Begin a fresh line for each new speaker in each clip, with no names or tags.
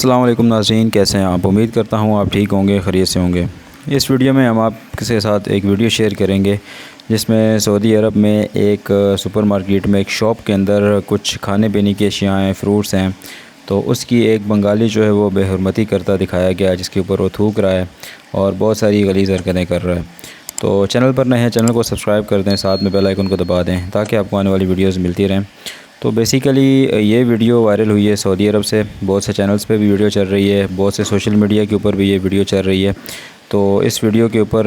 السلام علیکم ناظرین، کیسے ہیں آپ؟ امید کرتا ہوں آپ ٹھیک ہوں گے، خیریت سے ہوں گے۔ اس ویڈیو میں ہم آپ کے ساتھ ایک ویڈیو شیئر کریں گے جس میں سعودی عرب میں ایک سپر مارکیٹ میں ایک شاپ کے اندر کچھ کھانے پینے کی اشیاء ہیں، فروٹس ہیں، تو اس کی ایک بنگالی جو ہے وہ بے حرمتی کرتا دکھایا گیا، جس کے اوپر وہ تھوک رہا ہے اور بہت ساری غلیظ حرکتیں کر رہا ہے۔ تو چینل پر نئے ہیں، چینل کو سبسکرائب کر دیں، ساتھ میں بیل آئیکن کو دبا دیں تاکہ آپ کو آنے والی ویڈیوز ملتی رہیں۔ تو بیسیکلی یہ ویڈیو وائرل ہوئی ہے سعودی عرب سے، بہت سے چینلز پہ بھی ویڈیو چل رہی ہے، بہت سے سوشل میڈیا کے اوپر بھی یہ ویڈیو چل رہی ہے۔ تو اس ویڈیو کے اوپر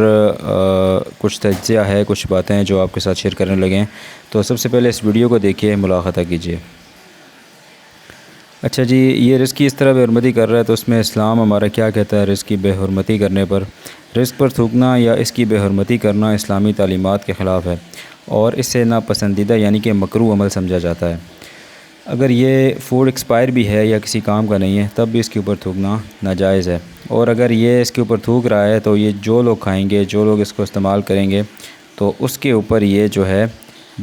کچھ تجزیہ ہے، کچھ باتیں ہیں جو آپ کے ساتھ شیئر کرنے لگے ہیں۔ تو سب سے پہلے اس ویڈیو کو دیکھیے، ملاحظہ کیجیے۔ اچھا جی، یہ رزق کی اس طرح بے حرمتی کر رہا ہے تو اس میں اسلام ہمارا کیا کہتا ہے رزق کی بے حرمتی کرنے پر؟ رزق پر تھوکنا یا اس کی بے حرمتی کرنا اسلامی تعلیمات کے خلاف ہے اور اس سے ناپسندیدہ یعنی کہ مکروہ عمل سمجھا جاتا ہے۔ اگر یہ فوڈ ایکسپائر بھی ہے یا کسی کام کا نہیں ہے تب بھی اس کے اوپر تھوکنا ناجائز ہے، اور اگر یہ اس کے اوپر تھوک رہا ہے تو یہ جو لوگ کھائیں گے، جو لوگ اس کو استعمال کریں گے، تو اس کے اوپر یہ جو ہے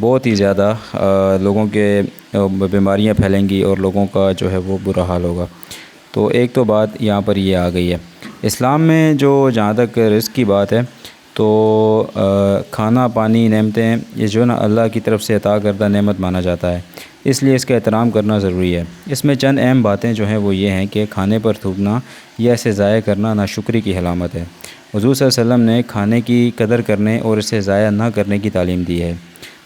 بہت ہی زیادہ لوگوں کے بیماریاں پھیلیں گی اور لوگوں کا جو ہے وہ برا حال ہوگا۔ تو ایک تو بات یہاں پر یہ آ گئی ہے۔ اسلام میں جہاں تک رزق کی بات ہے تو کھانا، پانی، نعمتیں، یہ جو نا اللہ کی طرف سے عطا کردہ نعمت مانا جاتا ہے، اس لیے اس کا احترام کرنا ضروری ہے۔ اس میں چند اہم باتیں جو ہیں وہ یہ ہیں کہ کھانے پر تھوکنا یا اسے ضائع کرنا ناشکری کی علامت ہے۔ حضور صلی اللہ علیہ وسلم نے کھانے کی قدر کرنے اور اسے ضائع نہ کرنے کی تعلیم دی ہے۔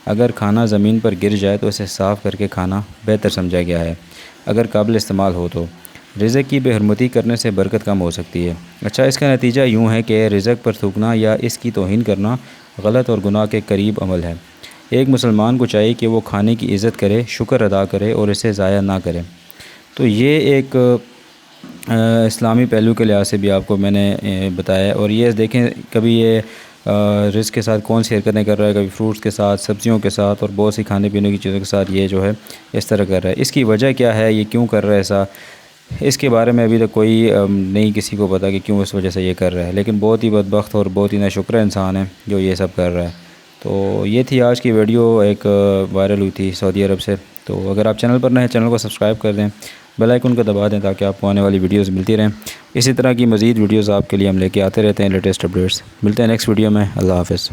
اگر کھانا زمین پر گر جائے تو اسے صاف کر کے کھانا بہتر سمجھا گیا ہے، اگر قابل استعمال ہو تو۔ رزق کی بے حرمتی کرنے سے برکت کم ہو سکتی ہے۔ اچھا، اس کا نتیجہ یوں ہے کہ رزق پر تھوکنا یا اس کی توہین کرنا غلط اور گناہ کے قریب عمل ہے۔ ایک مسلمان کو چاہیے کہ وہ کھانے کی عزت کرے، شکر ادا کرے اور اسے ضائع نہ کرے۔ تو یہ ایک اسلامی پہلو کے لحاظ سے بھی آپ کو میں نے بتایا ہے۔ اور یہ دیکھیں، کبھی یہ رزق کے ساتھ کون سی حرکتیں کر رہا ہے، کبھی فروٹس کے ساتھ، سبزیوں کے ساتھ اور بہت سی کھانے پینے کی چیزوں کے ساتھ یہ جو ہے اس طرح کر رہا ہے۔ اس کی وجہ کیا ہے، یہ کیوں کر رہا ہے ایسا، اس کے بارے میں ابھی تک کوئی نہیں کسی کو پتا کہ کیوں اس وجہ سے یہ کر رہا ہے، لیکن بہت ہی بدبخت اور بہت ہی ناشکر انسان ہے جو یہ سب کر رہا ہے۔ تو یہ تھی آج کی ویڈیو، ایک وائرل ہوئی تھی سعودی عرب سے۔ تو اگر آپ چینل پر نئے ہیں، چینل کو سبسکرائب کر دیں، بیل آئیکن کو دبا دیں تاکہ آپ کو آنے والی ویڈیوز ملتی رہیں۔ اسی طرح کی مزید ویڈیوز آپ کے لیے ہم لے کے آتے رہتے ہیں، لیٹسٹ اپڈیٹس۔ ملتے ہیں نیکسٹ ویڈیو میں۔ اللہ حافظ۔